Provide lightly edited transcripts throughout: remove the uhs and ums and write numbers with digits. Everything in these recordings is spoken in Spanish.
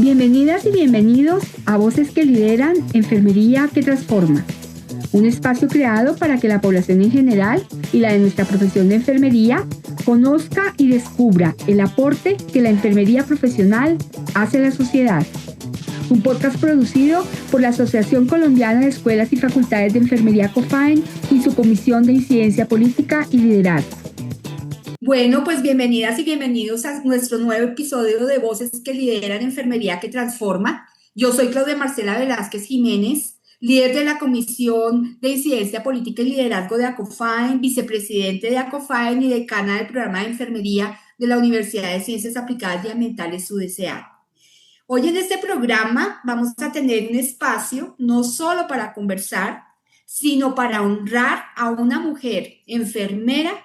Bienvenidas y bienvenidos a Voces que Lideran, Enfermería que Transforma, un espacio creado para que la población en general y la de nuestra profesión de enfermería conozca y descubra el aporte que la enfermería profesional hace a la sociedad. Un podcast producido por la Asociación Colombiana de Escuelas y Facultades de Enfermería COFAEN y su Comisión de Incidencia Política y Liderazgo. Bueno, pues bienvenidas y bienvenidos a nuestro nuevo episodio de Voces que Lideran Enfermería que Transforma. Yo soy Claudia Marcela Velázquez Jiménez, líder de la Comisión de Incidencia Política y Liderazgo de ACOFAEN, vicepresidente de ACOFAEN y decana del programa de enfermería de la Universidad de Ciencias Aplicadas y Ambientales UDCA. Hoy en este programa vamos a tener un espacio no solo para conversar, sino para honrar a una mujer enfermera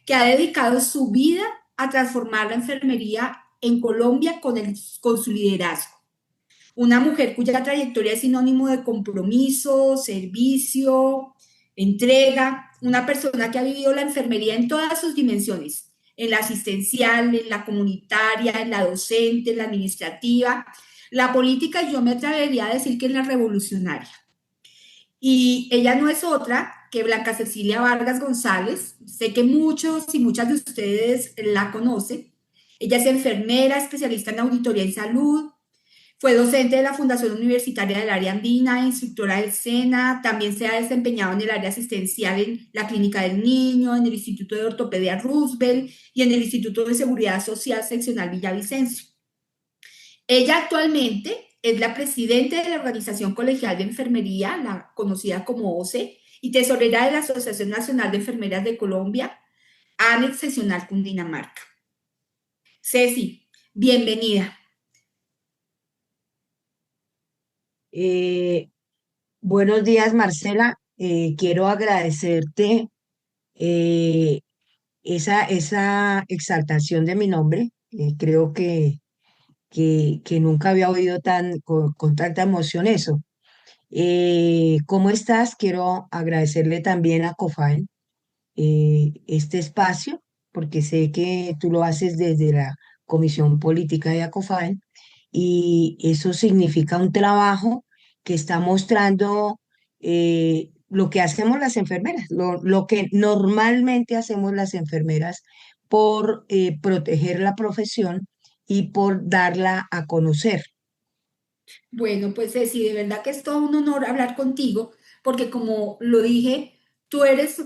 que ha dedicado su vida a transformar la enfermería en Colombia con su liderazgo. Una mujer cuya trayectoria es sinónimo de compromiso, servicio, entrega, una persona que ha vivido la enfermería en todas sus dimensiones, en la asistencial, en la comunitaria, en la docente, en la administrativa, la política, y yo me atrevería a decir que en la revolucionaria. Y ella no es otra que Blanca Cecilia Vargas González. Sé que muchos y muchas de ustedes la conocen. Ella es enfermera, especialista en auditoría en salud, fue docente de la Fundación Universitaria del Área Andina, instructora del SENA, también se ha desempeñado en el área asistencial en la Clínica del Niño, en el Instituto de Ortopedia Roosevelt y en el Instituto de Seguridad Social Seccional Villavicencio. Ella actualmente es la presidenta de la Organización Colegial de Enfermería, la conocida como OCE, y tesorera de la Asociación Nacional de Enfermeras de Colombia, ANEC Seccional Cundinamarca. Ceci, bienvenida. Buenos días, Marcela. Quiero agradecerte eh, esa exaltación de mi nombre. Creo que nunca había oído con tanta emoción eso. ¿Cómo estás? Quiero agradecerle también a COFAEN este espacio, porque sé que tú lo haces desde la Comisión Política de ACOFAEN y eso significa un trabajo que está mostrando lo que hacemos las enfermeras, lo que normalmente hacemos las enfermeras por proteger la profesión y por darla a conocer. Bueno, pues Ceci, de verdad que es todo un honor hablar contigo, porque como lo dije, tú eres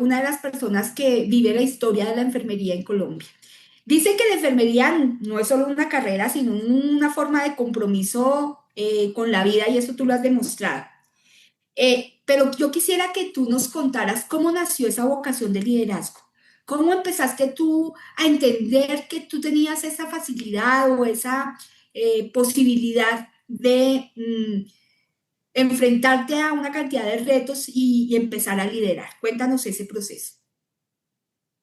una de las personas que vive la historia de la enfermería en Colombia. Dicen que la enfermería no es solo una carrera, sino una forma de compromiso con la vida, y eso tú lo has demostrado. Pero yo quisiera que tú nos contaras cómo nació esa vocación de liderazgo. ¿Cómo empezaste tú a entender que tú tenías esa facilidad o esa posibilidad de enfrentarte a una cantidad de retos y empezar a liderar? Cuéntanos ese proceso.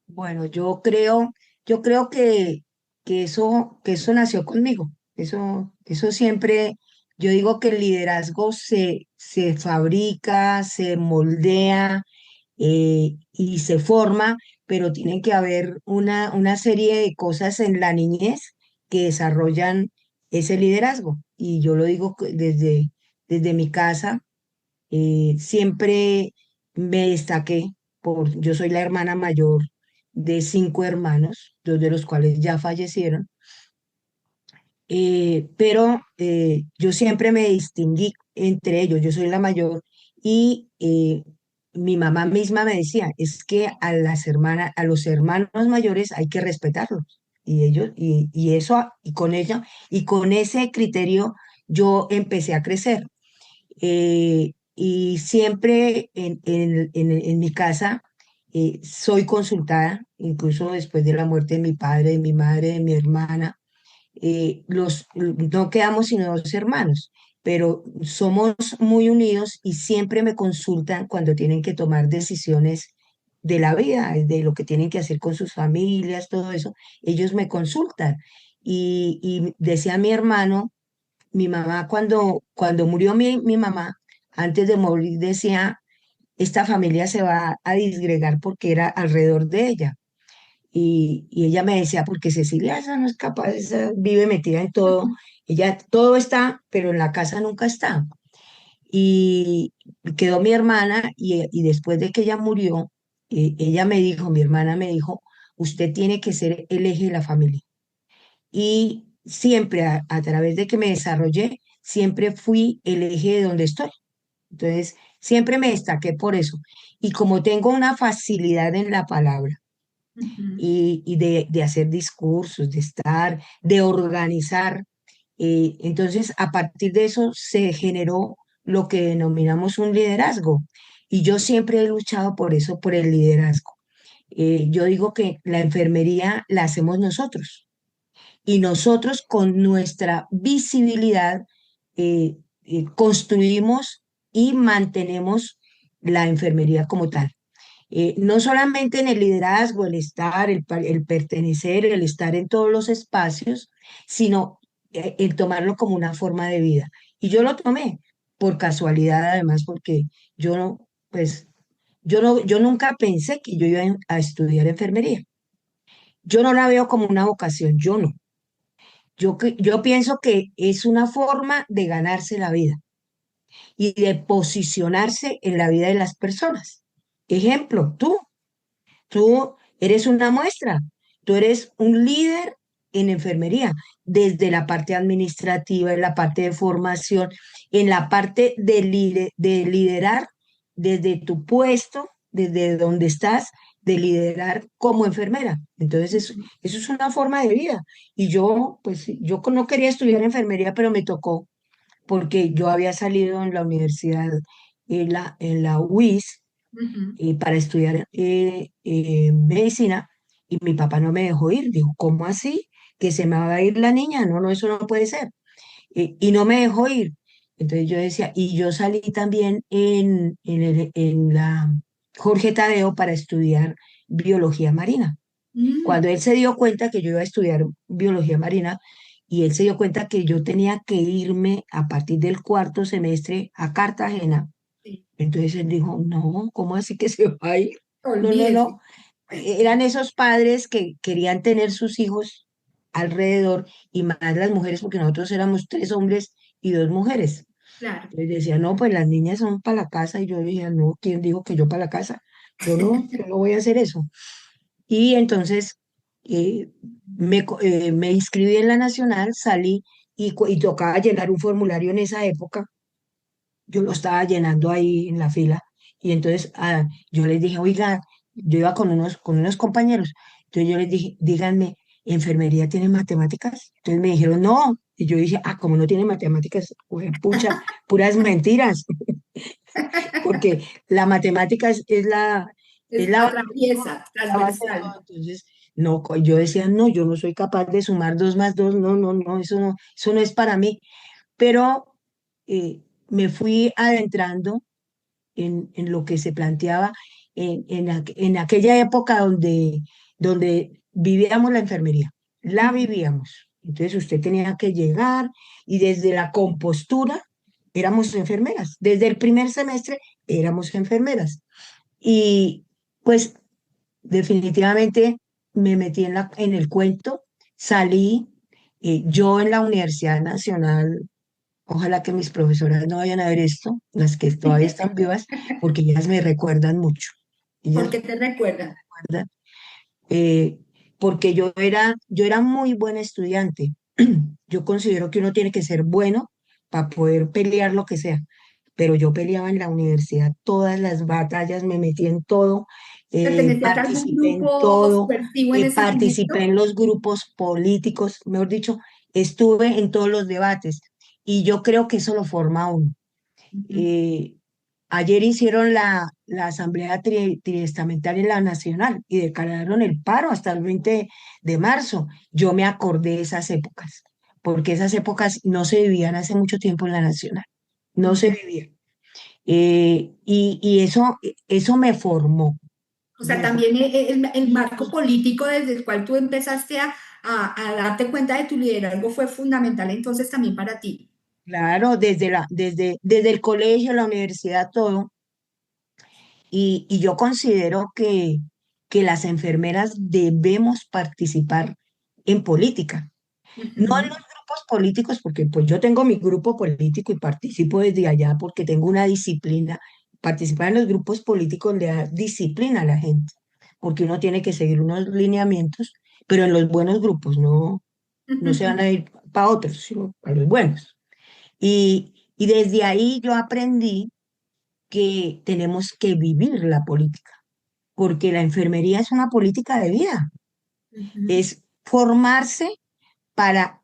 Bueno, yo creo que eso nació conmigo. Eso siempre, yo digo que el liderazgo se fabrica, se moldea y se forma, pero tiene que haber una serie de cosas en la niñez que desarrollan ese liderazgo. Y yo lo digo desde mi casa, siempre me destaqué yo soy la hermana mayor de 5 hermanos, 2 de los cuales ya fallecieron, pero yo siempre me distinguí entre ellos, yo soy la mayor y mi mamá misma me decía, es que a los hermanos mayores hay que respetarlos. Y ellos, y eso, y con ella, y con ese criterio yo empecé a crecer. Y siempre en mi casa soy consultada, incluso después de la muerte de mi padre, de mi madre, de mi hermana. No quedamos sino 2 hermanos, pero somos muy unidos y siempre me consultan cuando tienen que tomar decisiones de la vida, de lo que tienen que hacer con sus familias, todo eso. Ellos me consultan. Y decía mi hermano, mi mamá, cuando murió mi mamá, antes de morir decía, esta familia se va a disgregar porque era alrededor de ella. y ella me decía, porque Cecilia esa no es capaz, esa vive metida en todo, ella todo está, pero en la casa nunca está. Y quedó mi hermana y después de que ella murió, ella me dijo, mi hermana me dijo, usted tiene que ser el eje de la familia. Y siempre a través de que me desarrollé, siempre fui el eje de donde estoy. Entonces, siempre me destaqué por eso. Y como tengo una facilidad en la palabra Ujú. y de hacer discursos, de estar, de organizar, entonces a partir de eso se generó lo que denominamos un liderazgo. Y yo siempre he luchado por eso, por el liderazgo. Yo digo que la enfermería la hacemos nosotros y nosotros con nuestra visibilidad construimos y mantenemos la enfermería como tal. No solamente en el liderazgo, el estar, el pertenecer, el estar en todos los espacios, sino el tomarlo como una forma de vida. Y yo lo tomé por casualidad, además, porque yo no, pues, yo nunca pensé que yo iba a estudiar enfermería. Yo no la veo como una vocación, yo no. Yo pienso que es una forma de ganarse la vida y de posicionarse en la vida de las personas. Ejemplo, tú eres una muestra, tú eres un líder en enfermería, desde la parte administrativa, en la parte de formación, en la parte de liderar desde tu puesto, desde donde estás, de liderar como enfermera. Entonces, eso es una forma de vida. Y yo, pues, yo no quería estudiar enfermería, pero me tocó porque yo había salido en la universidad, en la UIS, Ujú. para estudiar medicina y mi papá no me dejó ir. Dijo, ¿cómo así? ¿Que se me va a ir la niña? No, no, eso no puede ser. Y no me dejó ir. Entonces yo decía, y yo salí también en la Jorge Tadeo para estudiar biología marina. Mm. Cuando él se dio cuenta que yo iba a estudiar biología marina y él se dio cuenta que yo tenía que irme a partir del cuarto semestre a Cartagena, Sí. entonces él dijo, no, ¿cómo así que se va a ir? No, no, Olvídese. no. Eran esos padres que querían tener sus hijos alrededor y más las mujeres, porque nosotros éramos 3 hombres y 2 mujeres. Claro. Entonces decía, no, pues las niñas son para la casa. Y yo decía, no, ¿quién dijo que yo para la casa? Yo no voy a hacer eso. Y entonces eh, me inscribí en la Nacional, salí y tocaba llenar un formulario en esa época. Yo lo estaba llenando ahí en la fila y entonces yo les dije, oiga, yo iba con unos compañeros, entonces yo les dije, díganme, ¿enfermería tiene matemáticas? Entonces me dijeron, no, y yo dije, como no tiene matemáticas, pucha, puras mentiras, porque la matemática es la, es Es la base de todo, atraviesa, la base de todo. transversal. Entonces, no, yo decía, no, yo no soy capaz de sumar 2 más 2, no, no, no, eso no es para mí, pero me fui adentrando en lo que se planteaba en aquella época donde vivíamos la enfermería, la Ujú. vivíamos. Entonces usted tenía que llegar y desde la compostura éramos enfermeras, desde el primer semestre éramos enfermeras. Y pues definitivamente me metí en el cuento, salí, yo en la Universidad Nacional. Ojalá que mis profesoras no vayan a ver esto, las que todavía están vivas, porque ellas me recuerdan mucho. ¿Por Ellas qué te recuerdan? recuerdan, eh, porque yo era muy buena estudiante. Yo considero que uno tiene que ser bueno para poder pelear lo que sea, pero yo peleaba en la universidad todas las batallas, me metí en todo, ¿Pertenecías a algún participé en grupo todo, subversivo en ese participé momento? en los grupos políticos, mejor dicho, estuve en todos los debates y yo creo que eso lo forma a uno. Ujú. Eh, Ayer hicieron la asamblea triestamental en la nacional y declararon el paro hasta el 20 de marzo. Yo me acordé de esas épocas, porque esas épocas no se vivían hace mucho tiempo en la nacional, no se Ujú. vivían. Y eso me formó, O sea, me también formó. el marco político desde el cual tú empezaste a darte cuenta de tu liderazgo fue fundamental entonces también para ti. Claro, desde el colegio, la universidad, todo. Y yo considero que las enfermeras debemos participar en política. No en los grupos políticos, porque pues yo tengo mi grupo político y participo desde allá porque tengo una disciplina. Participar en los grupos políticos le da disciplina a la gente, porque uno tiene que seguir unos lineamientos, pero en los buenos grupos no se van a ir para otros, sino para los buenos. Y desde ahí yo aprendí que tenemos que vivir la política, porque la enfermería es una política de vida, es formarse para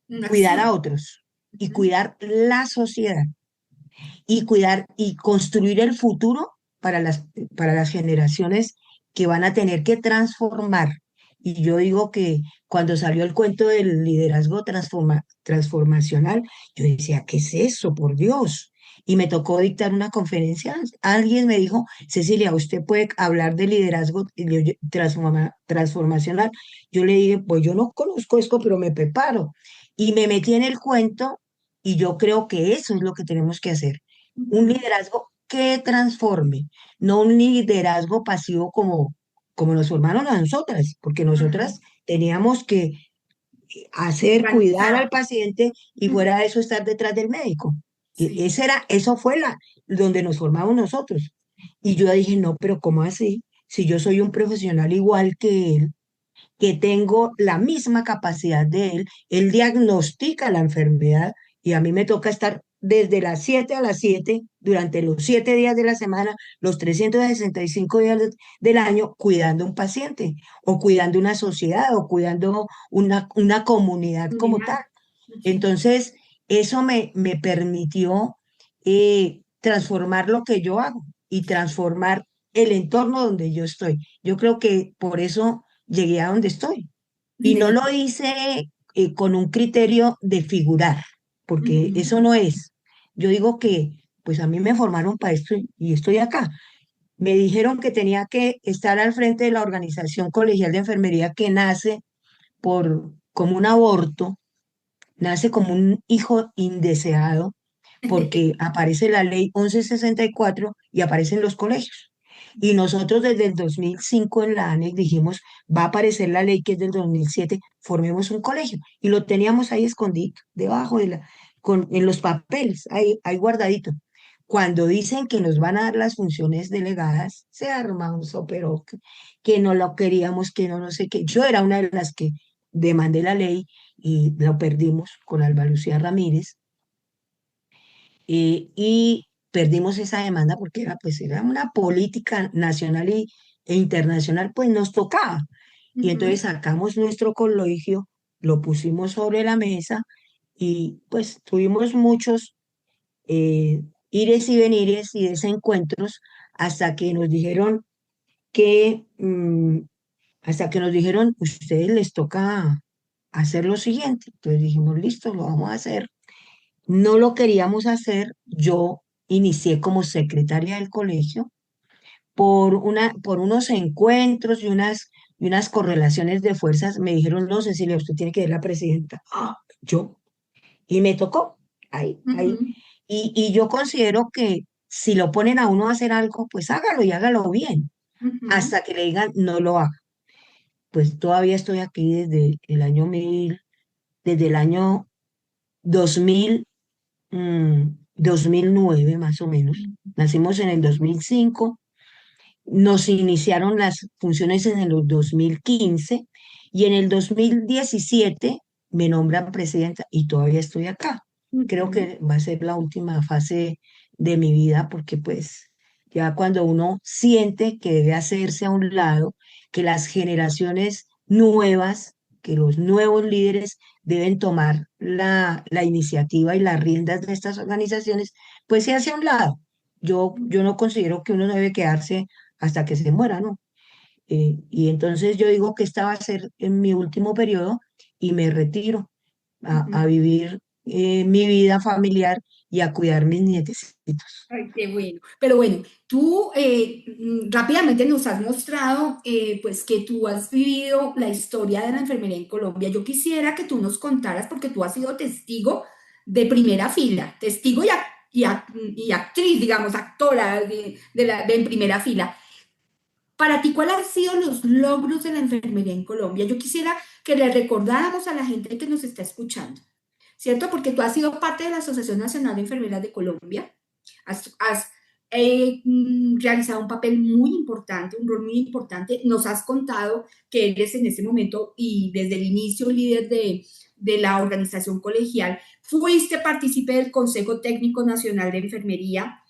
Una cuidar a acción. otros y cuidar la sociedad y cuidar y construir el futuro para para las generaciones que van a tener que transformar. Y yo digo que cuando salió el cuento del liderazgo transformacional, yo decía, ¿qué es eso, por Dios? Y me tocó dictar una conferencia. Alguien me dijo, Cecilia, ¿usted puede hablar de liderazgo transformacional? Yo le dije, pues yo no conozco esto, pero me preparo. Y me metí en el cuento y yo creo que eso es lo que tenemos que hacer, un liderazgo que transforme, no un liderazgo pasivo como nos formaron a nosotras, porque nosotras teníamos que hacer, cuidar Organizar. al paciente y fuera de eso estar detrás del médico. Sí. Eso fue donde nos formamos nosotros. Y yo dije, no, pero ¿cómo así? Si yo soy un profesional igual que él, que tengo la misma capacidad de él, él diagnostica la enfermedad y a mí me toca estar desde las 7 a las 7 durante los 7 días de la semana, los 365 días del año, cuidando a un paciente o cuidando una sociedad o cuidando una comunidad como Unidad. tal. Entonces, eso me permitió transformar lo que yo hago y transformar el entorno donde yo estoy. Yo creo que por eso llegué a donde estoy. Y no Mire. lo hice con un criterio de figurar, porque Ujú. eso no es. Yo digo que, pues a mí me formaron para esto y estoy acá. Me dijeron que tenía que estar al frente de la organización colegial de enfermería que nace como un aborto, nace como un hijo indeseado, porque aparece la ley 1164 y aparecen los colegios. Y nosotros desde el 2005 en la ANEC dijimos, va a aparecer la ley que es del 2007, formemos un colegio. Y lo teníamos ahí escondido, debajo en los papeles, ahí guardadito. Cuando dicen que nos van a dar las funciones delegadas, se arma un sopero que no lo queríamos, que no sé qué. Yo era una de las que demandé la ley y lo perdimos con Alba Lucía Ramírez, y perdimos esa demanda porque era una política nacional e internacional, pues nos tocaba. Y entonces Ujú. sacamos nuestro colegio, lo pusimos sobre la mesa y pues tuvimos muchos ires y venires y desencuentros hasta que nos dijeron que, hasta que nos dijeron, ustedes les toca hacer lo siguiente. Entonces dijimos, listo, lo vamos a hacer. No lo queríamos hacer. Yo inicié como secretaria del colegio por unos encuentros y unas correlaciones de fuerzas. Me dijeron, no, Cecilia, usted tiene que ser la presidenta. Ah, yo. Y me tocó ahí. Ujú. Y yo considero que si lo ponen a uno a hacer algo, pues hágalo y hágalo bien, Ujú. hasta que le digan, no lo haga. Pues todavía estoy aquí desde el año 2000, 2009 más o menos. Nacimos en el 2005, nos iniciaron las funciones en el 2015 y en el 2017 me nombran presidenta y todavía estoy acá. Creo Ujú. que va a ser la última fase de mi vida porque pues ya cuando uno siente que debe hacerse a un lado, que las generaciones nuevas, que los nuevos líderes deben tomar la iniciativa y las riendas de estas organizaciones, pues se hace a un lado. Yo no considero que uno debe quedarse hasta que se muera, ¿no? Y entonces yo digo que esta va a ser en mi último periodo y me retiro a Ujú. vivir mi vida familiar y a cuidar mis nietecitos. Ay, qué bueno. Pero bueno, tú rápidamente nos has mostrado pues que tú has vivido la historia de la enfermería en Colombia. Yo quisiera que tú nos contaras, porque tú has sido testigo de primera fila, testigo y actriz, digamos, actora de en primera fila. Para ti, ¿cuáles han sido los logros de la enfermería en Colombia? Yo quisiera que le recordáramos a la gente que nos está escuchando, ¿cierto? Porque tú has sido parte de la Asociación Nacional de Enfermeras de Colombia, has realizado un papel muy importante, un rol muy importante, nos has contado que eres en ese momento y desde el inicio líder de la organización colegial, fuiste partícipe del Consejo Técnico Nacional de Enfermería,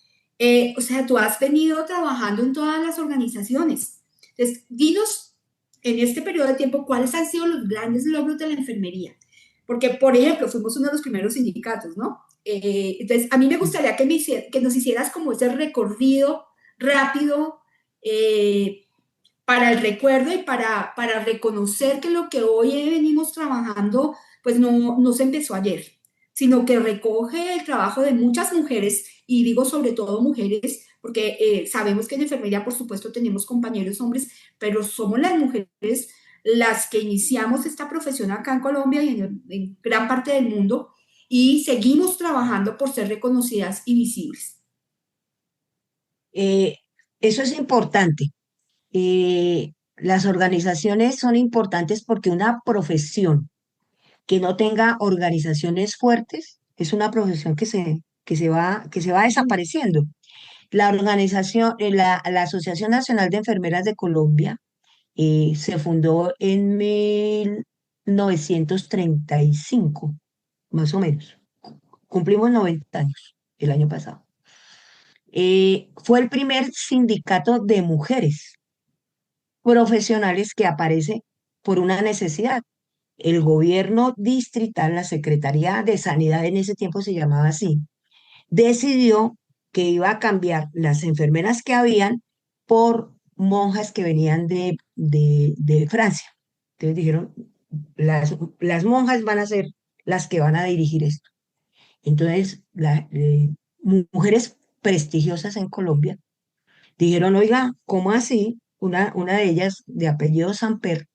o sea, tú has venido trabajando en todas las organizaciones. Entonces, dinos en este periodo de tiempo cuáles han sido los grandes logros de la enfermería. Porque, por ejemplo, fuimos uno de los primeros sindicatos, ¿no? Entonces, a mí me gustaría que nos hicieras como ese recorrido rápido para el recuerdo y para reconocer que lo que hoy venimos trabajando, pues no se empezó ayer, sino que recoge el trabajo de muchas mujeres, y digo sobre todo mujeres, porque sabemos que en enfermería, por supuesto, tenemos compañeros hombres, pero somos las mujeres las que iniciamos esta profesión acá en Colombia y en gran parte del mundo, y seguimos trabajando por ser reconocidas y visibles. Eh, Eso es importante. Las organizaciones son importantes porque una profesión que no tenga organizaciones fuertes es una profesión que se va desapareciendo. La organización, la Asociación Nacional de Enfermeras de Colombia se fundó en 1935, más o menos. Cumplimos 90 años el año pasado. Fue el primer sindicato de mujeres profesionales que aparece por una necesidad. El gobierno distrital, la Secretaría de Sanidad en ese tiempo se llamaba así, decidió que iba a cambiar las enfermeras que habían por monjas que venían de Francia. Entonces dijeron, las monjas van a ser las que van a dirigir esto. Entonces, mujeres prestigiosas en Colombia dijeron, oiga, ¿cómo así? Una de ellas, de apellido Samper,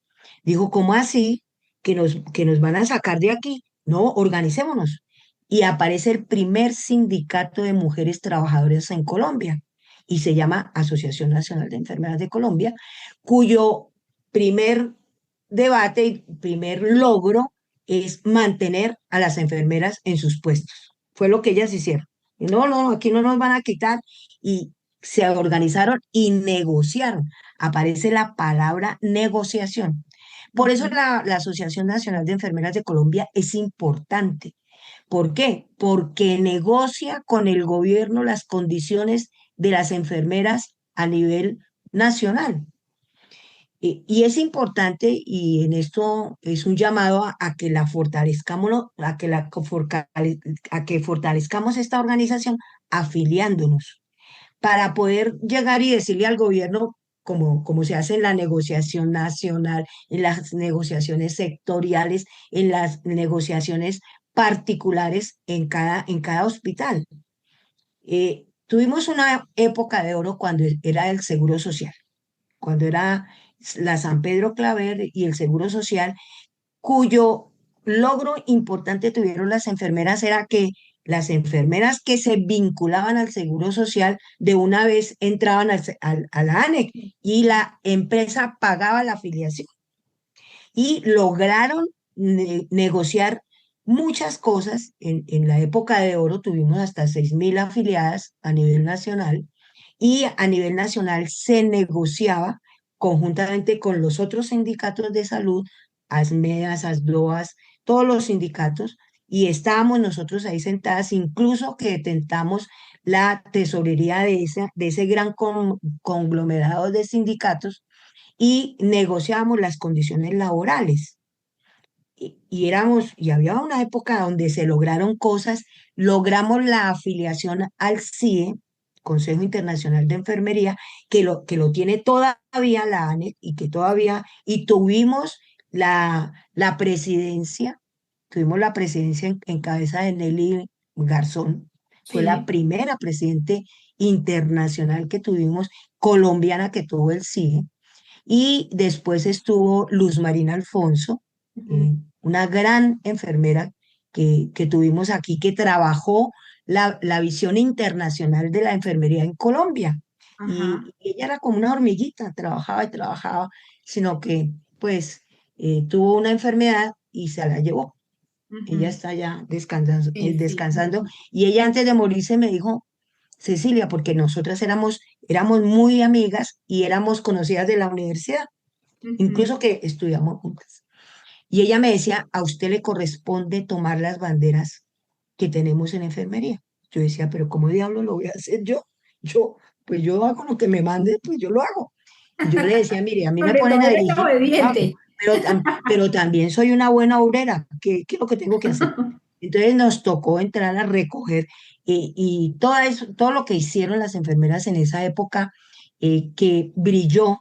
dijo, ¿cómo así que nos van a sacar de aquí? No, organicémonos. Y aparece el primer sindicato de mujeres trabajadoras en Colombia y se llama Asociación Nacional de Enfermeras de Colombia, cuyo primer debate y primer logro es mantener a las enfermeras en sus puestos. Fue lo que ellas hicieron. Y no, no, aquí no nos van a quitar. Y se organizaron y negociaron. Aparece la palabra negociación. Por eso la Asociación Nacional de Enfermeras de Colombia es importante. ¿Por qué? Porque negocia con el gobierno las condiciones de las enfermeras a nivel nacional. Y es importante, y en esto es un llamado a que la fortalezcamos, a que fortalezcamos esta organización afiliándonos para poder llegar y decirle al gobierno, como se hace en la negociación nacional, en las negociaciones sectoriales, en las negociaciones particulares en cada hospital. Tuvimos una época de oro cuando era el Seguro Social, cuando era la San Pedro Claver y el Seguro Social, cuyo logro importante tuvieron las enfermeras era que las enfermeras que se vinculaban al Seguro Social de una vez entraban a la ANEC y la empresa pagaba la afiliación. Y lograron negociar muchas cosas. En la época de oro tuvimos hasta 6.000 afiliadas a nivel nacional y a nivel nacional se negociaba conjuntamente con los otros sindicatos de salud, ASMEAS, ASDOAS, todos los sindicatos, y estábamos nosotros ahí sentadas, incluso que detentamos la tesorería de ese gran conglomerado de sindicatos y negociábamos las condiciones laborales. Y había una época donde se lograron cosas, logramos la afiliación al CIE, Consejo Internacional de Enfermería, que lo tiene todavía la ANEC y que todavía, y tuvimos la presidencia en cabeza de Nelly Garzón, fue la Sí. primera presidente internacional que tuvimos, colombiana que tuvo el CIE, y después estuvo Luz Marina Alfonso, Ujú. una gran enfermera que tuvimos aquí, que trabajó la visión internacional de la enfermería en Colombia. Ajá. y ella era como una hormiguita, trabajaba y trabajaba, sino que pues tuvo una enfermedad y se la llevó. Ella Ujú. está ya descansando, Sí. descansando y ella antes de morirse me dijo, Cecilia, porque nosotras éramos muy amigas y éramos conocidas de la universidad, Ujú. incluso que estudiamos juntas. Y ella me decía, a usted le corresponde tomar las banderas que tenemos en enfermería. Yo decía, pero ¿cómo diablo lo voy a hacer yo? Yo, pues yo hago lo que me mande, pues yo lo hago. Y yo le decía, mire, a mí me Porque ponen todo a eres dirigir, yo lo hago, obediente. pero también soy una buena obrera. ¿Qué es lo que tengo que hacer? Entonces nos tocó entrar a recoger y todo eso, todo lo que hicieron las enfermeras en esa época que brilló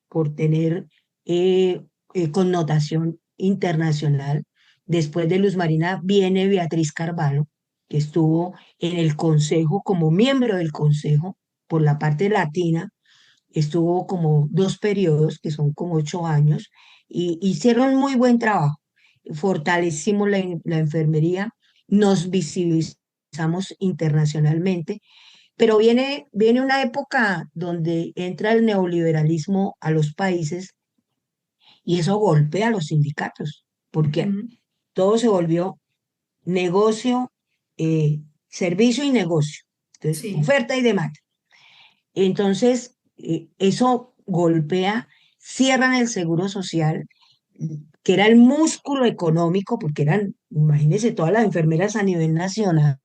por tener eh, connotación internacional. Después de Luz Marina viene Beatriz Carvalho, que estuvo en el consejo como miembro del consejo por la parte latina, estuvo como 2 periodos, que son como 8 años, y hicieron muy buen trabajo. Fortalecimos la enfermería, nos visibilizamos internacionalmente, pero viene una época donde entra el neoliberalismo a los países y eso golpea a los sindicatos, porque Ujú. todo se volvió negocio, servicio y negocio. Entonces, Sí. oferta y demanda. Entonces, eso golpea, cierran el seguro social, que era el músculo económico, porque eran, imagínense, todas las enfermeras a nivel nacional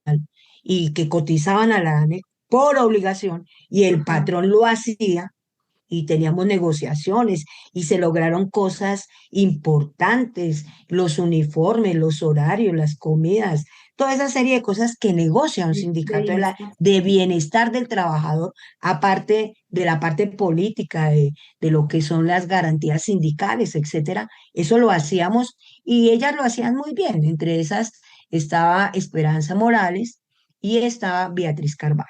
y que cotizaban a la ANE por obligación, y el Ajá. patrón lo hacía y teníamos negociaciones y se lograron cosas importantes, los uniformes, los horarios, las comidas, toda esa serie de cosas que negocia un De sindicato bienestar. de bienestar del trabajador, aparte de la parte política, de lo que son las garantías sindicales, etcétera. Eso lo hacíamos y ellas lo hacían muy bien. Entre esas estaba Esperanza Morales y estaba Beatriz Carvalho.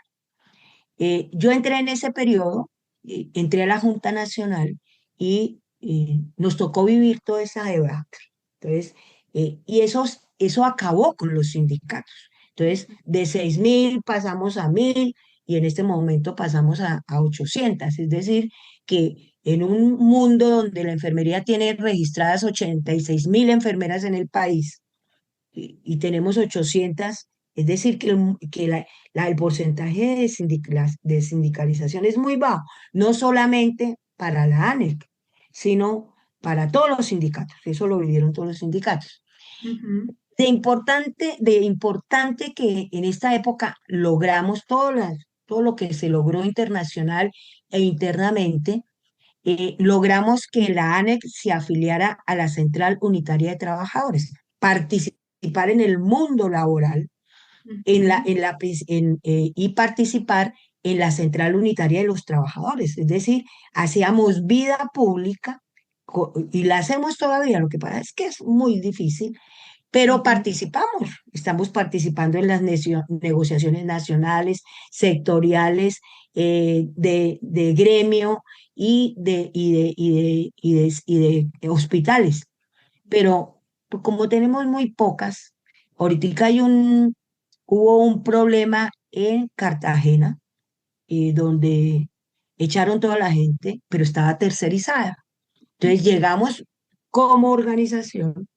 Yo entré en ese periodo, entré a la Junta Nacional y nos tocó vivir toda esa debacle. Entonces, eso acabó con los sindicatos. Entonces, de 6.000 pasamos a 1.000 y en este momento pasamos a 800. Es decir, que en un mundo donde la enfermería tiene registradas 86.000 enfermeras en el país, y tenemos 800, es decir, el porcentaje de sindicalización es muy bajo, no solamente para la ANEC, sino para todos los sindicatos. Eso lo vivieron todos los sindicatos. Ujú. De importante que en esta época logramos todo lo que se logró internacional e internamente, logramos que la ANEC se afiliara a la Central Unitaria de Trabajadores, participar en el mundo laboral Ujú. y participar en la Central Unitaria de los Trabajadores. Es decir, hacíamos vida pública y la hacemos todavía. Lo que pasa es que es muy difícil, pero Ujú. participamos, estamos participando en las negociaciones nacionales, sectoriales, de gremio y de hospitales. Pero pues, como tenemos muy pocas, ahorita hubo un problema en Cartagena, donde echaron toda la gente, pero estaba tercerizada. Entonces Ujú. llegamos como organización,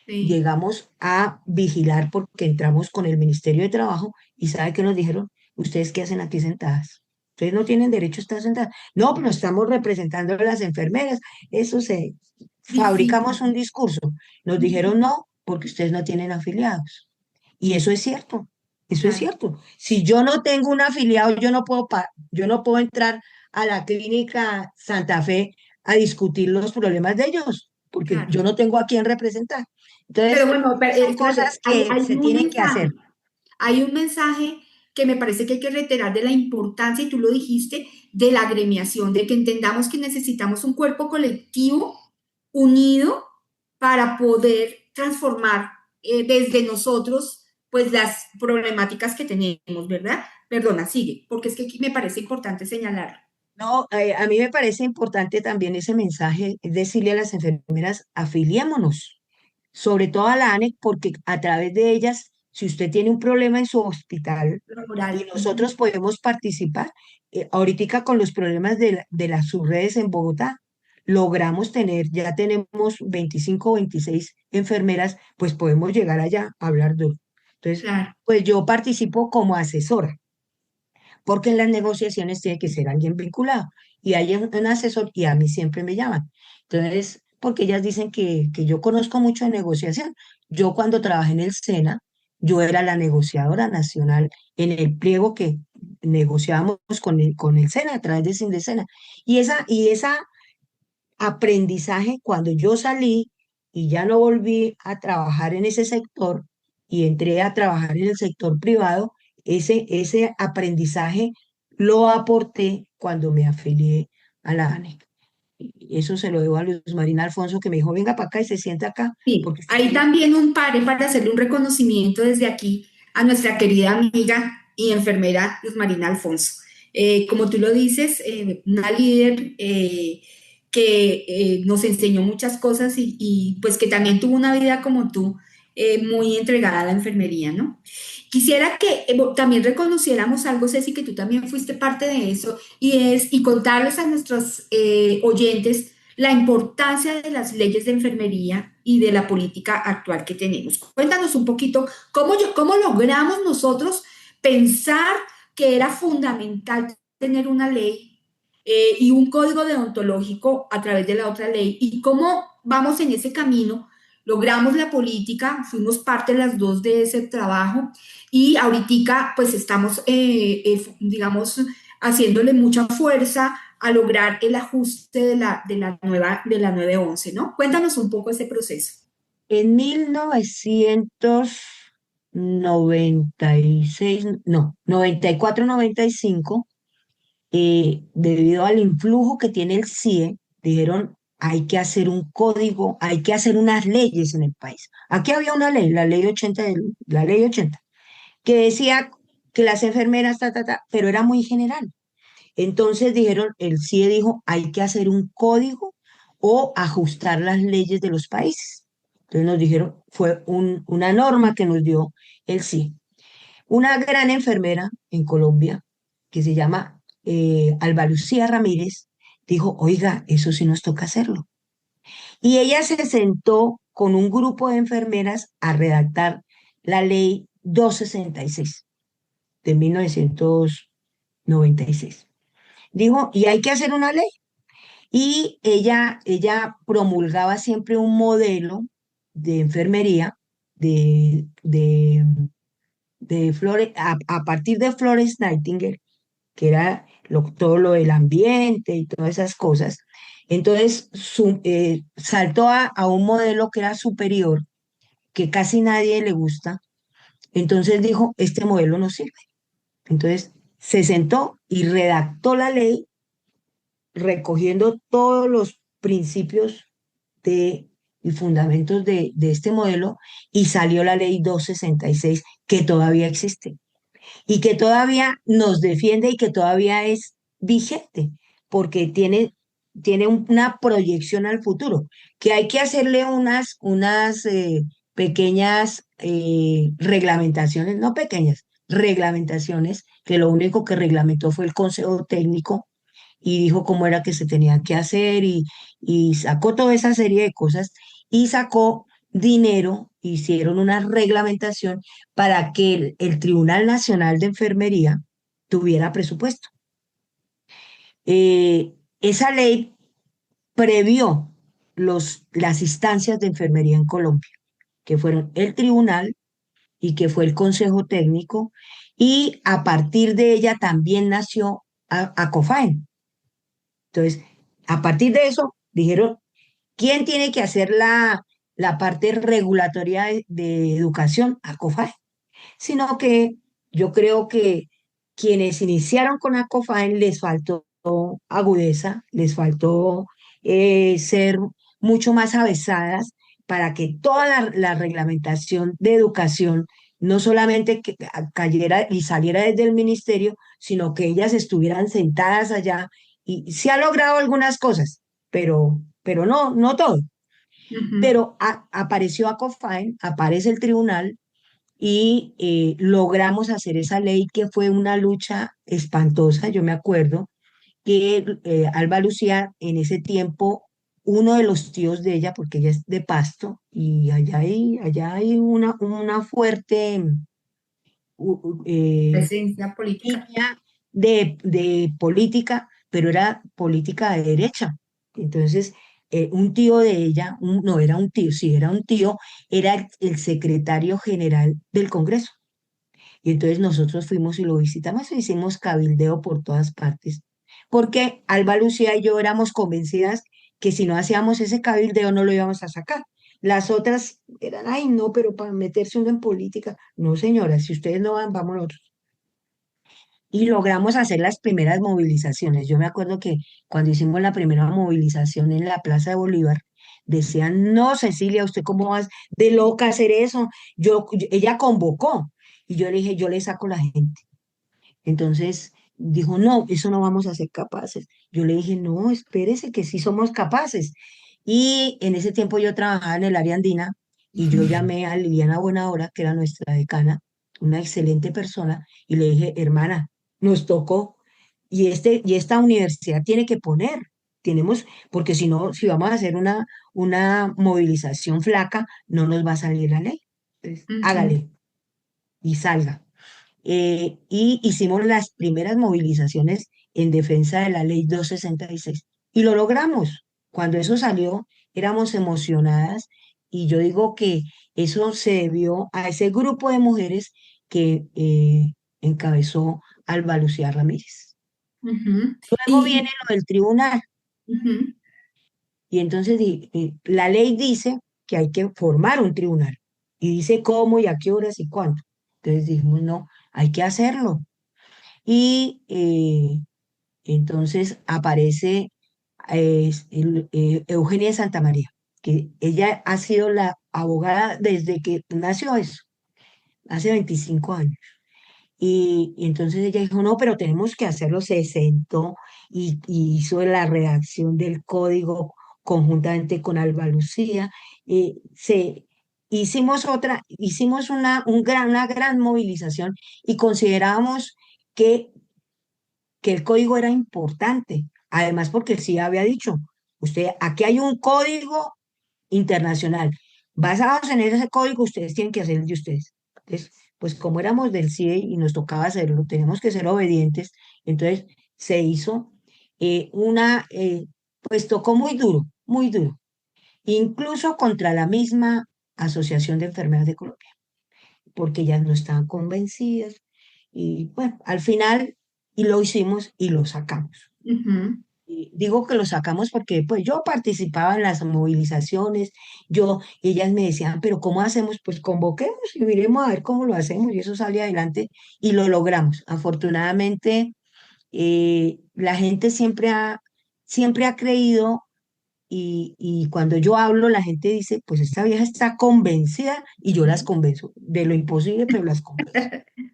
Sí. llegamos a vigilar porque entramos con el Ministerio de Trabajo y ¿sabe qué nos dijeron? ¿Ustedes qué hacen aquí sentadas? Ustedes no tienen derecho a estar sentadas. No, pero estamos representando a las enfermeras. Fabricamos Difícil. un discurso. Nos Ujú. dijeron no, porque ustedes no tienen afiliados. Y eso es cierto. Eso es Claro. cierto. Si yo no tengo un afiliado, yo no puedo entrar a la clínica Santa Fe a discutir los problemas de ellos, porque Claro. yo no tengo a quién representar. Pero Entonces, bueno, son Claudia, cosas que hay se un tienen que mensaje. hacer. Hay un mensaje que me parece que hay que reiterar de la importancia, y tú lo dijiste, de la agremiación, de que entendamos que necesitamos un cuerpo colectivo unido para poder transformar desde nosotros pues las problemáticas que tenemos, ¿verdad? Perdona, sigue, porque es que aquí me parece importante señalarlo. No, a mí me parece importante también ese mensaje, es decirle a las enfermeras, afiliémonos, sobre todo a la ANEC, porque a través de ellas si usted tiene un problema en su hospital y laboral. Ujú. nosotros podemos participar, ahorita con los problemas de las subredes en Bogotá, logramos tener, ya tenemos 25 o 26 enfermeras, pues podemos llegar allá a hablar duro. Entonces, Claro. pues yo participo como asesora, porque en las negociaciones tiene que ser alguien vinculado. Y hay un asesor y a mí siempre me llaman. Entonces, porque ellas dicen que yo conozco mucho de negociación. Yo cuando trabajé en el SENA, yo era la negociadora nacional en el pliego que negociábamos con el SENA a través de Sindecena. Y esa aprendizaje, cuando yo salí y ya no volví a trabajar en ese sector y entré a trabajar en el sector privado, ese aprendizaje lo aporté cuando me afilié a la ANEC. Y eso se lo debo a Luz Marina Alfonso, que me dijo, venga para acá y se sienta acá, Sí, porque usted ahí tiene... también un pare para hacerle un reconocimiento desde aquí a nuestra querida amiga y enfermera Luz Marina Alfonso. Como tú lo dices, una líder que nos enseñó muchas cosas y, pues que también tuvo una vida como tú, muy entregada a la enfermería, ¿no? Quisiera que también reconociéramos algo, Ceci, que tú también fuiste parte de eso, y contarles a nuestros oyentes la importancia de las leyes de enfermería y de la política actual que tenemos. Cuéntanos un poquito cómo logramos nosotros pensar que era fundamental tener una ley y un código deontológico a través de la otra ley y cómo vamos en ese camino. Logramos la política, fuimos parte las dos de ese trabajo y ahorita pues estamos, digamos, haciéndole mucha fuerza a lograr el ajuste de la 911, ¿no? Cuéntanos un poco ese proceso. En 1996, no, 94, 95, debido al influjo que tiene el CIE, dijeron, hay que hacer un código, hay que hacer unas leyes en el país. Aquí había una ley, la ley 80, que decía que las enfermeras, pero era muy general. Entonces dijeron, el CIE dijo, hay que hacer un código o ajustar las leyes de los países. Entonces nos dijeron, fue una norma que nos dio el CIE. Una gran enfermera en Colombia, que se llama Alba Lucía Ramírez, dijo, oiga, eso sí nos toca hacerlo. Y ella se sentó con un grupo de enfermeras a redactar la ley 266 de 1996. Dijo, y hay que hacer una ley. Y ella promulgaba siempre un modelo de enfermería de Flores, a partir de Flores Nightingale, que era todo lo del ambiente y todas esas cosas. Entonces saltó a un modelo que era superior, que casi nadie le gusta. Entonces dijo, este modelo no sirve. Entonces se sentó y redactó la ley recogiendo todos los principios y fundamentos de este modelo y salió la ley 266 que todavía existe y que todavía nos defiende y que todavía es vigente, porque tiene una proyección al futuro, que hay que hacerle unas pequeñas reglamentaciones, no pequeñas, reglamentaciones, que lo único que reglamentó fue el Consejo Técnico y dijo cómo era que se tenía que hacer y sacó toda esa serie de cosas y sacó dinero, hicieron una reglamentación para que el Tribunal Nacional de Enfermería tuviera presupuesto. Esa ley previó las instancias de enfermería en Colombia, que fueron el tribunal y que fue el Consejo Técnico, y a partir de ella también nació ACOFAEN. Entonces, a partir de eso, dijeron, ¿quién tiene que hacer la parte regulatoria de educación? ACOFAEN. Sino que yo creo que quienes iniciaron con ACOFAEN les faltó agudeza, les faltó ser mucho más avesadas para que toda la reglamentación de educación no solamente que cayera y saliera desde el ministerio, sino que ellas estuvieran sentadas allá y se ha logrado algunas cosas, pero no todo. Ujú. Pero apareció ACOFAEN, aparece el tribunal y logramos hacer esa ley que fue una lucha espantosa. Yo me acuerdo que Alba Lucía en ese tiempo, uno de los tíos de ella, porque ella es de Pasto, y allá hay una fuerte Presencia política. línea de política, pero era política de derecha. Entonces, un tío de ella, no era un tío, sí, era un tío, era el secretario general del Congreso. Y entonces nosotros fuimos y lo visitamos e hicimos cabildeo por todas partes, porque Alba Lucía y yo éramos convencidas que si no hacíamos ese cabildeo no lo íbamos a sacar. Las otras eran, ay, no, pero para meterse uno en política. No, señora, si ustedes no van, vamos nosotros. Y logramos hacer las primeras movilizaciones. Yo me acuerdo que cuando hicimos la primera movilización en la Plaza de Bolívar, decían, no, Cecilia, ¿usted cómo vas de loca a hacer eso? Ella convocó y yo le dije, yo le saco la gente. Entonces dijo, no, eso no vamos a ser capaces. Yo le dije, no, espérese que sí somos capaces. Y en ese tiempo yo trabajaba en el área andina y yo llamé a Liliana Buenahora, que era nuestra decana, una excelente persona, y le dije, hermana, nos tocó y esta universidad tiene que poner, tenemos, porque si no, si vamos a hacer una movilización flaca, no nos va a salir la ley. Entonces, Ujú. hágale y salga. Y hicimos las primeras movilizaciones en defensa de la ley 266 y lo logramos. Cuando eso salió, éramos emocionadas y yo digo que eso se debió a ese grupo de mujeres que encabezó Alba Lucía Ramírez. Ujú. Luego viene Y, lo del tribunal ujú. y entonces la ley dice que hay que formar un tribunal y dice cómo y a qué horas y cuándo. Entonces dijimos, no, hay que hacerlo. Y entonces aparece Eugenia de Santa María, que ella ha sido la abogada desde que nació eso, hace 25 años. Y entonces ella dijo, no, pero tenemos que hacerlo, se sentó y hizo la redacción del código conjuntamente con Alba Lucía. Hicimos una gran movilización y considerábamos que el código era importante. Además, porque sí había dicho, usted, aquí hay un código internacional. Basados en ese código, ustedes tienen que hacer el de ustedes. Entonces, pues como éramos del CIE y nos tocaba hacerlo, tenemos que ser obedientes. Entonces, se hizo pues tocó muy duro, muy duro. Incluso contra la misma Asociación de Enfermeras de Colombia, porque ellas no estaban convencidas. Y bueno, al final, y lo hicimos y lo sacamos. Ujú. Y digo que lo sacamos porque pues yo participaba en las movilizaciones, ellas me decían, pero ¿cómo hacemos? Pues convoquemos y miremos a ver cómo lo hacemos y eso sale adelante y lo logramos. Afortunadamente, la gente siempre ha creído y cuando yo hablo, la gente dice, pues esta vieja está convencida y yo las convenzo de lo imposible, pero las convenzo.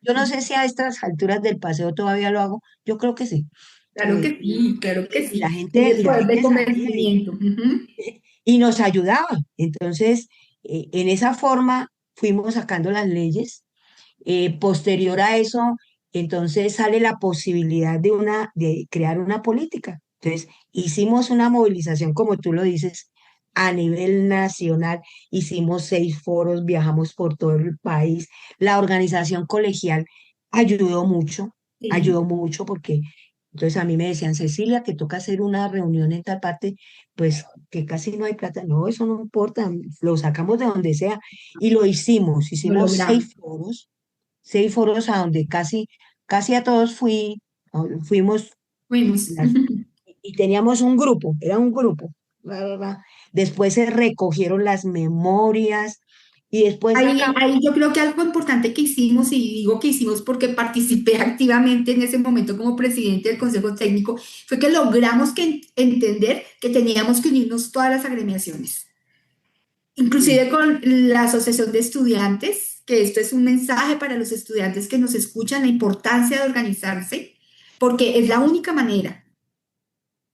Yo no sé si a estas alturas del paseo todavía lo hago, yo creo que sí. Claro que sí, claro que Y la sí. gente, Tiene y la poder de gente salía convencimiento. Ujú. y nos ayudaba. Entonces, en esa forma fuimos sacando las leyes. Posterior a eso, entonces sale la posibilidad de crear una política. Entonces, hicimos una movilización, como tú lo dices, a nivel nacional. Hicimos 6 foros, viajamos por todo el país. La organización colegial Sí, ayudó mucho porque entonces a mí me decían, Cecilia, que toca hacer una reunión en tal parte, pues que casi no hay plata. No, eso no importa, lo sacamos de donde sea. Y lo hicimos, lo hicimos logramos. 6 foros a donde casi a todos fuimos Fuimos. las- y teníamos un grupo, era un grupo. Bla, bla, bla. Después se recogieron las memorias y después sacamos, Ahí yo creo que algo importante que hicimos, y digo que hicimos porque participé activamente en ese momento como presidente del Consejo Técnico, fue que logramos entender que teníamos que unirnos todas las agremiaciones, sí, inclusive con la Asociación de Estudiantes, que esto es un mensaje para los estudiantes que nos escuchan, la importancia de organizarse, porque es la única manera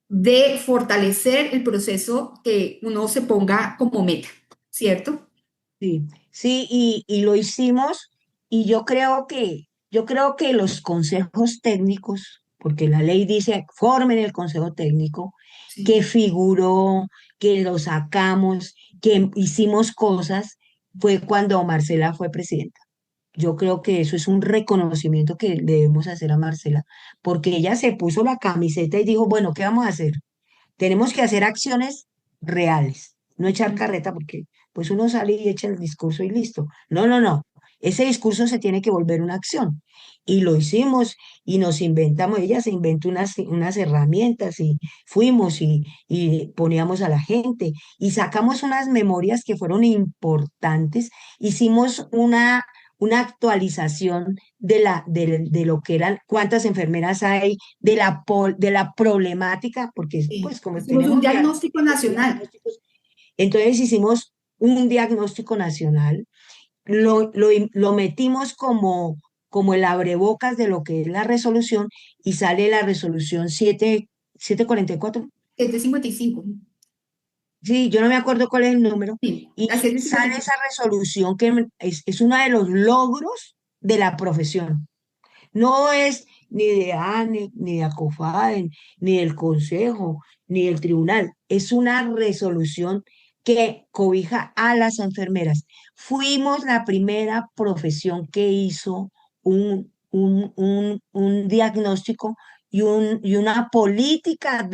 de fortalecer el proceso que uno se ponga como meta, ¿cierto? sí, sí, y lo hicimos Y yo creo que los consejos técnicos, porque la ley dice, formen el consejo técnico, que Sí. figuró, que lo sacamos, que hicimos cosas, fue cuando Marcela fue presidenta. Yo creo que eso es un reconocimiento que le debemos hacer a Marcela, porque ella se puso la camiseta y dijo, bueno, ¿qué vamos a hacer? Tenemos que hacer acciones reales, no echar Mm. carreta porque pues uno sale y echa el discurso y listo. No, no, no. Ese discurso se tiene que volver una acción. Y lo hicimos y nos inventamos, ella se inventó unas herramientas y fuimos y poníamos a la gente y sacamos unas memorias que fueron importantes. Hicimos una actualización de lo que eran, cuántas enfermeras hay, de la problemática, porque Sí. pues como Hicimos un tenemos diagnóstico nacional. diagnósticos, entonces hicimos un diagnóstico nacional, lo metimos como el abrebocas de lo que es la resolución y sale la resolución 744. 755. Sí, yo no me acuerdo cuál es el número, Sí, y la sale esa 755. resolución que es uno de los logros de la profesión. No es ni de ANE, ni de ACOFADE, ni del Consejo, ni del Tribunal. Es una resolución que cobija a las enfermeras. Fuimos la primera profesión que hizo un diagnóstico y una política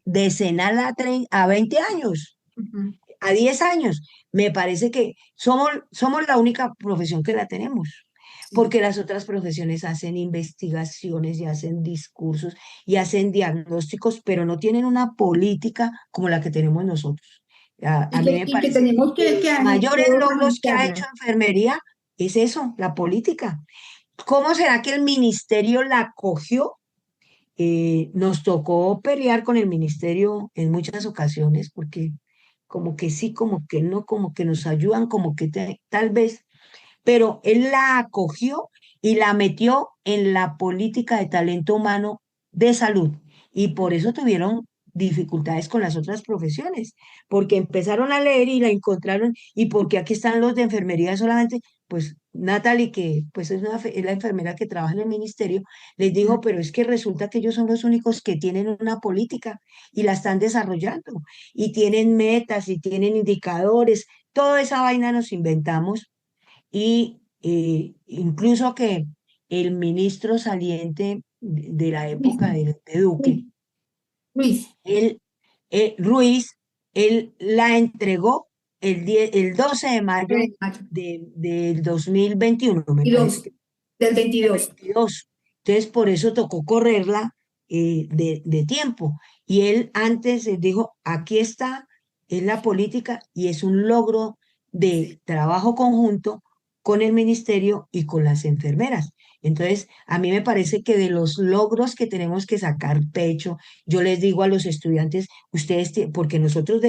decenal a 20 años, Ujú. a 10 años. Me parece que somos la única profesión que la tenemos, Sí. porque las otras profesiones hacen investigaciones y hacen discursos y hacen diagnósticos, pero no tienen una política como la que tenemos nosotros. A mí me Y que parece tenemos que que, los mayores que logros que ha hecho organizarla. enfermería es eso, la política. ¿Cómo será que el ministerio la cogió? Nos tocó pelear con el ministerio en muchas ocasiones porque como que sí, como que no, como que nos ayudan, como que tal vez, pero él la acogió y la metió en la política de talento humano de salud y por eso tuvieron dificultades con las otras profesiones, porque empezaron a leer y la encontraron y porque aquí están los de enfermería solamente, pues Natalie, que pues es la enfermera que trabaja en el ministerio, les dijo, pero es que resulta que ellos son los únicos que tienen una política y la están desarrollando y tienen metas y tienen indicadores, toda esa vaina nos inventamos y incluso que el ministro saliente de la Luis, época de Duque, Luis, Luis. él, Ruiz, él la entregó el 12 de mayo del 2021, me Y parece dos, que del del 22. 22. Entonces, por eso tocó correrla de tiempo. Y él antes dijo, aquí está, es la política y es un logro de trabajo conjunto con el ministerio y con las enfermeras. Entonces, a mí me parece que de los logros que tenemos que sacar pecho, yo les digo a los estudiantes, porque nosotros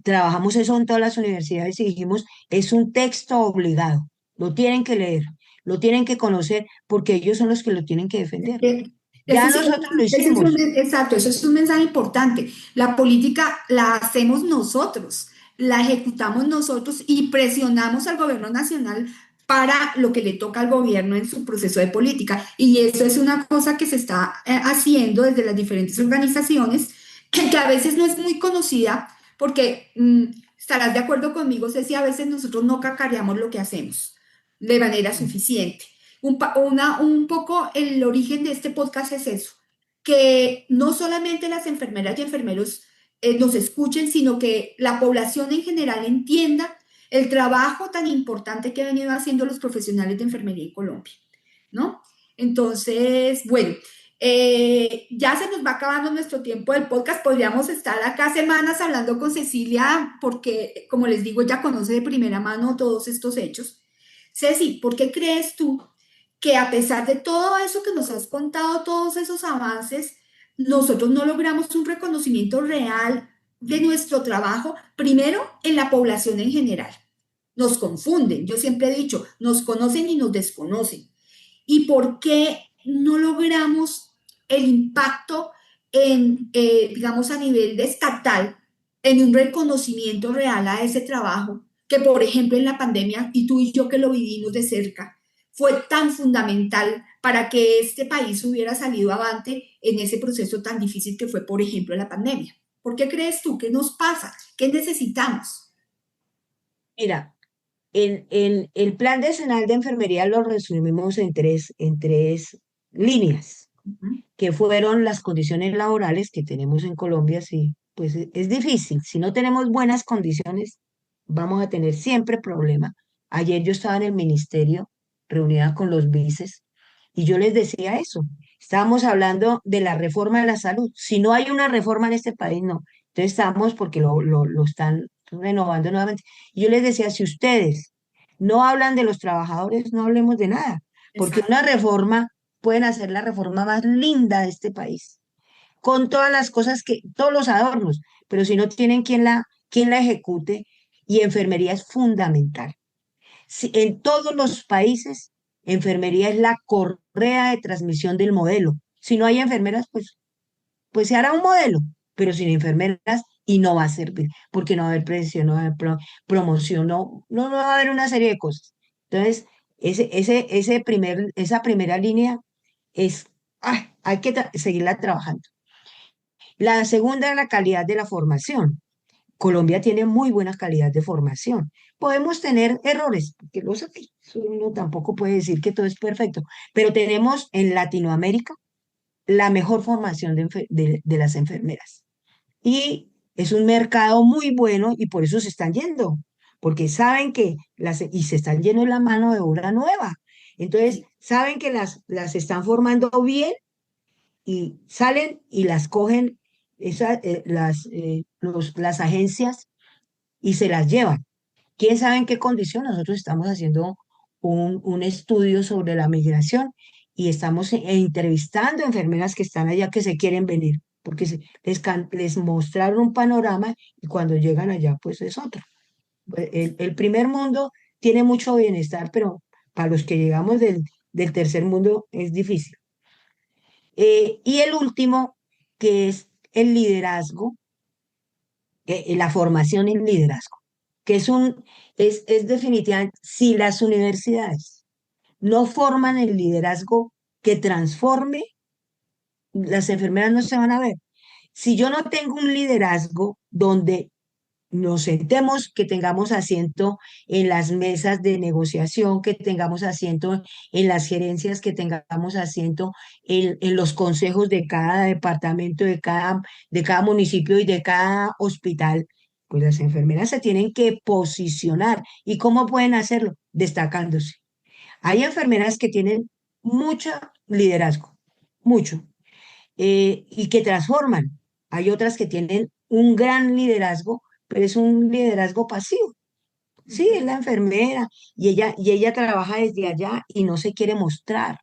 trabajamos eso en todas las universidades y dijimos, es un texto obligado, lo tienen que leer, lo tienen que conocer porque ellos son los que lo tienen que defender. Eso Ya sí, nosotros lo ese es un, hicimos. exacto, eso es un mensaje importante. La política la hacemos nosotros, la ejecutamos nosotros y presionamos al gobierno nacional para lo que le toca al gobierno en su proceso de política. Y eso es una cosa que se está haciendo desde las diferentes organizaciones, que a veces no es muy conocida, porque estarás de acuerdo conmigo, Ceci, a veces nosotros no cacareamos lo que hacemos de manera suficiente. Un poco el origen de este podcast es eso, que no solamente las enfermeras y enfermeros nos escuchen, sino que la población en general entienda el trabajo tan importante que han venido haciendo los profesionales de enfermería en Colombia, ¿no? Entonces, bueno, ya se nos va acabando nuestro tiempo del podcast. Podríamos estar acá semanas hablando con Cecilia porque, como les digo, ella conoce de primera mano todos estos hechos. Ceci, ¿por qué crees tú que a pesar de todo eso que nos has contado, todos esos avances, nosotros no logramos un reconocimiento real de nuestro trabajo, primero en la población en general? Nos confunden, yo siempre he dicho, nos conocen y nos desconocen. ¿Y por qué no logramos el impacto digamos, a nivel de estatal, en un reconocimiento real a ese trabajo? Que, por ejemplo, en la pandemia, y tú y yo que lo vivimos de cerca, fue tan fundamental para que este país hubiera salido avante en ese proceso tan difícil que fue, por ejemplo, la pandemia? ¿Por qué crees tú? ¿Qué nos pasa? ¿Qué necesitamos? Mira, el plan decenal de enfermería lo resumimos en tres líneas, Uh -huh. que fueron las condiciones laborales que tenemos en Colombia. Sí, pues es difícil. Si no tenemos buenas condiciones, vamos a tener siempre problema. Ayer yo estaba en el ministerio reunida con los vices y yo les decía eso. Estábamos hablando de la reforma de la salud. Si no hay una reforma en este país, no. Entonces estamos porque lo están renovando nuevamente. Y yo les decía, si ustedes no hablan de los trabajadores, no hablemos de nada, porque Exacto. una reforma pueden hacer la reforma más linda de este país, con todas las cosas todos los adornos, pero si no tienen quien la ejecute, y enfermería es fundamental. En todos los países, enfermería es la correa de transmisión del modelo. Si no hay enfermeras, pues se hará un modelo, pero sin enfermeras y no va a servir, porque no va a haber prevención, no va a haber promoción, no va a haber una serie de cosas. Entonces, esa primera línea es, hay que seguirla trabajando. La segunda es la calidad de la formación. Colombia tiene muy buena calidad de formación. Podemos tener errores, porque los hay. Uno tampoco puede decir que todo es perfecto, pero tenemos en Latinoamérica la mejor formación de las enfermeras. Y es un mercado muy bueno y por eso se están yendo, porque saben y se están yendo la mano de obra nueva. Entonces, Sí. saben que las están formando bien y salen y las cogen las agencias y se las llevan. ¿Quién sabe en qué condición? Nosotros estamos haciendo un estudio sobre la migración y estamos entrevistando enfermeras que están allá que se quieren venir, porque les mostraron un panorama y cuando llegan allá, pues es otro. Pues, el primer mundo tiene mucho bienestar, pero para los que llegamos del tercer mundo es difícil. Y el último, que es el liderazgo, la formación en liderazgo, que es definitivamente, si las universidades no forman el liderazgo que transforme, las enfermeras no se van a ver. Si yo no tengo un liderazgo donde nos sentemos, que tengamos asiento en las mesas de negociación, que tengamos asiento en las gerencias, que tengamos asiento en los consejos de cada departamento, de cada municipio y de cada hospital, pues las enfermeras se tienen que posicionar. ¿Y cómo pueden hacerlo? Destacándose. Hay enfermeras que tienen mucho liderazgo, mucho, y que transforman. Hay otras que tienen un gran liderazgo, pero es un liderazgo pasivo. Uh Sí, es -huh. la enfermera y ella trabaja desde allá y no se quiere mostrar.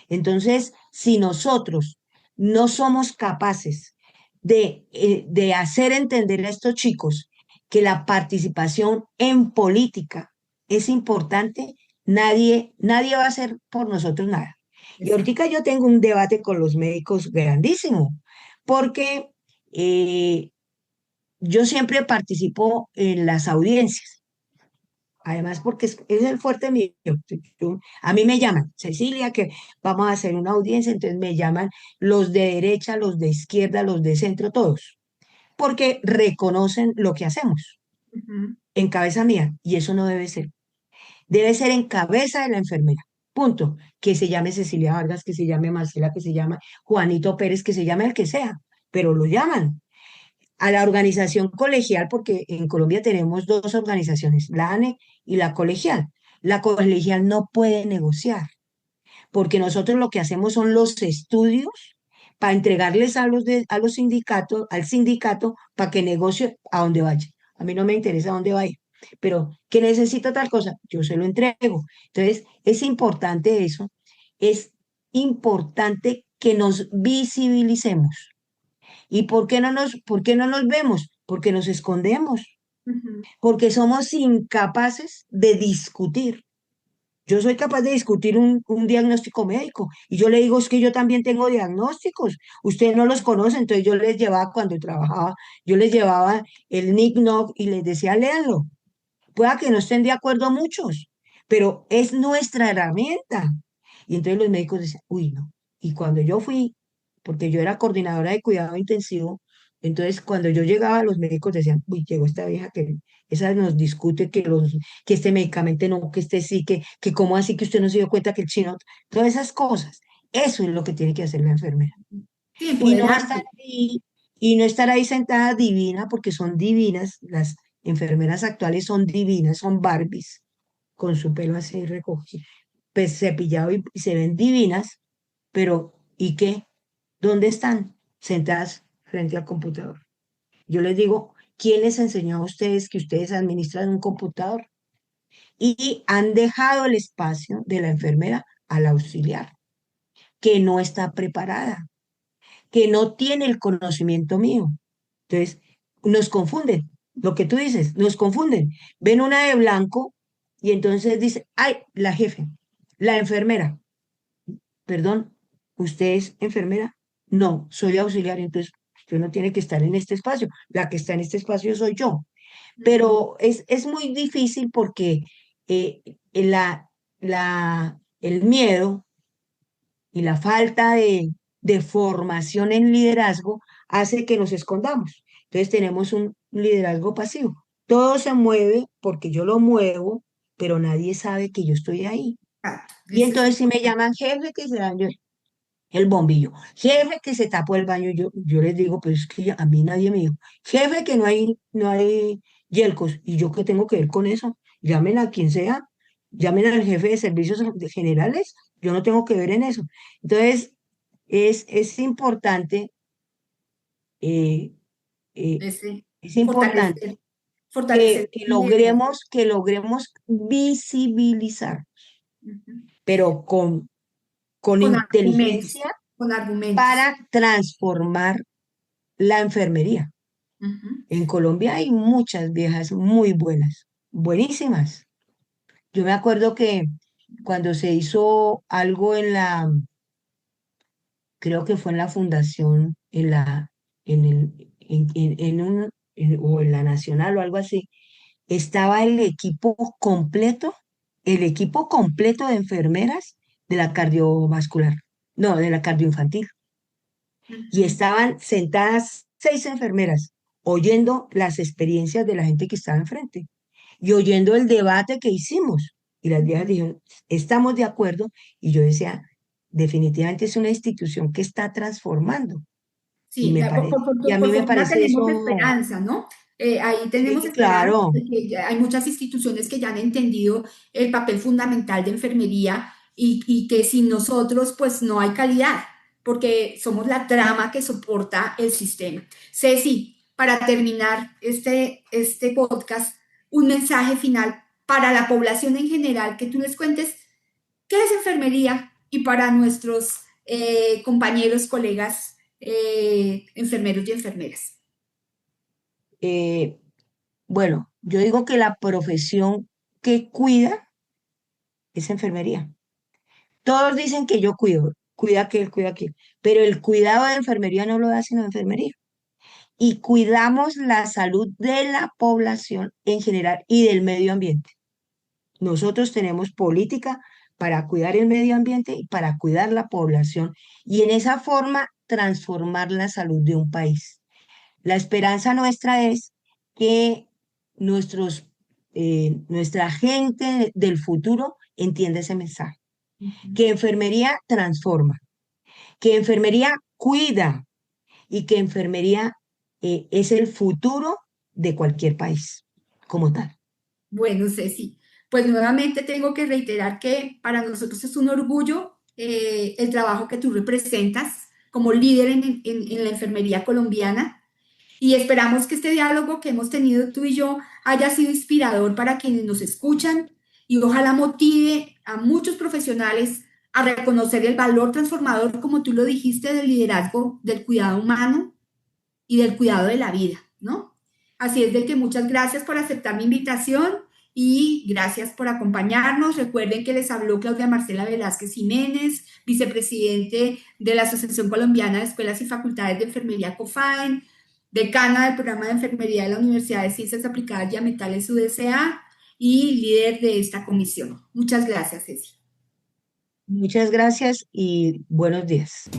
Entonces, si nosotros no somos capaces de hacer entender a estos chicos que la participación en política es importante, nadie va a hacer por nosotros nada. Y Exacto. ahorita yo tengo un debate con los médicos grandísimo, porque eh, yo siempre participo en las audiencias. Además, porque es el fuerte mío. A mí me llaman, Cecilia, que vamos a hacer una audiencia, entonces me llaman los de derecha, los de izquierda, los de centro, todos, porque reconocen lo que hacemos Uh -huh. en cabeza mía, y eso no debe ser. Debe ser en cabeza de la enfermera. Punto. Que se llame Cecilia Vargas, que se llame Marcela, que se llame Juanito Pérez, que se llame el que sea, pero lo llaman a la organización colegial, porque en Colombia tenemos dos organizaciones, la ANE y la colegial. La colegial no puede negociar, porque nosotros lo que hacemos son los estudios para entregarles a los sindicatos, al sindicato, para que negocie a donde vaya. A mí no me interesa a dónde vaya, pero que necesita tal cosa, yo se lo entrego. Entonces, es importante eso, es importante que nos visibilicemos. ¿Y por qué no nos vemos? Porque nos escondemos, Uh -huh. porque somos incapaces de discutir. Yo soy capaz de discutir un diagnóstico médico y yo le digo, es que yo también tengo diagnósticos. Ustedes no los conocen, entonces yo les llevaba cuando trabajaba, yo les llevaba el NICNOC y les decía, léanlo. Pueda que no estén de acuerdo muchos, pero es nuestra herramienta. Y entonces los médicos decían, uy, no. Y cuando yo fui, porque yo era coordinadora de cuidado intensivo, entonces cuando yo llegaba, los médicos decían, uy, llegó esta vieja que esa nos discute que este medicamento no, que este sí, que cómo así que usted no se dio cuenta que el chino, todas esas cosas. Eso es lo que tiene que hacer la enfermera. Sí, Y no estar empoderarse. ahí, y no estar ahí sentada divina, porque son divinas, las enfermeras actuales son divinas, son Barbies, con su pelo así recogido, pues cepillado y se ven divinas, pero ¿y qué? ¿Dónde están? Sentadas frente al computador. Yo les digo, ¿quién les enseñó a ustedes que ustedes administran un computador? Y han dejado el espacio de la enfermera al auxiliar, que no está preparada, que no tiene el conocimiento mío. Entonces, nos confunden. Lo que tú dices, nos confunden. Ven una de blanco y entonces dice, ay, la jefe, la enfermera. Perdón, ¿usted es enfermera? No, soy auxiliar, entonces usted no tiene que estar en este espacio. La que está en este espacio soy yo. Ujú. Pero es muy difícil porque eh, el miedo y la falta de formación en liderazgo hace que nos escondamos. Entonces tenemos un liderazgo pasivo. Todo se mueve porque yo lo muevo, pero nadie sabe que yo estoy ahí. Ah, Y eso es entonces si me importante. llaman jefe, que se dañó el bombillo, jefe que se tapó el baño, yo les digo, pero es que a mí nadie me dijo, jefe que no hay yelcos, y yo qué tengo que ver con eso, llamen a quien sea, llamen al jefe de servicios generales, yo no tengo que ver en eso. Entonces, es importante, eh, eh, Ese, es importante fortalecer, fortalecer que el liderazgo. logremos visibilizar, Ujú. pero con Con argumentos, inteligencia con argumentos. para transformar la enfermería. Ujú. En Colombia hay muchas viejas muy buenas, buenísimas. Yo me acuerdo que cuando se hizo algo creo que fue en la fundación, o en la nacional o algo así, estaba el equipo completo de enfermeras de la cardiovascular, no, de la cardioinfantil. Y Ujú. estaban sentadas 6 enfermeras oyendo las experiencias de la gente que estaba enfrente y oyendo el debate que hicimos. Y las viejas Ujú. dijeron, estamos de acuerdo. Y yo decía, definitivamente es una institución que está transformando. Y Sí, me parece, y a por mí me fortuna parece tenemos eso, esperanza, ¿no? Ahí sí, tenemos esperanza claro, porque ya hay muchas instituciones que ya han entendido el papel fundamental de enfermería y que sin nosotros pues no hay calidad, porque somos la trama que soporta el sistema. Ceci, para terminar este podcast, un mensaje final para la población en general, que tú les cuentes qué es enfermería y para nuestros compañeros, colegas, enfermeros y enfermeras. eh, bueno, yo digo que la profesión que cuida es enfermería. Todos dicen que yo cuida aquel, cuida aquel, pero el cuidado de enfermería no lo da sino enfermería. Y cuidamos la salud de la población en general y del medio ambiente. Nosotros tenemos política para cuidar el medio ambiente y para cuidar la población y en esa forma transformar la salud de un país. La esperanza nuestra es que nuestra gente del futuro entienda ese mensaje, que enfermería transforma, que enfermería cuida y que enfermería es el futuro de cualquier país como tal. Bueno, Ceci, pues nuevamente tengo que reiterar que para nosotros es un orgullo el trabajo que tú representas como líder en la enfermería colombiana y esperamos que este diálogo que hemos tenido tú y yo haya sido inspirador para quienes nos escuchan y ojalá motive a muchos profesionales a reconocer el valor transformador, como tú lo dijiste, del liderazgo, del cuidado humano y del cuidado de la vida, ¿no? Así es de que muchas gracias por aceptar mi invitación y gracias por acompañarnos. Recuerden que les habló Claudia Marcela Velázquez Jiménez, vicepresidente de la Asociación Colombiana de Escuelas y Facultades de Enfermería COFAEN, decana del programa de enfermería de la Universidad de Ciencias Aplicadas y Ambientales UDCA y líder de esta comisión. Muchas gracias, Ceci. Muchas gracias y buenos días.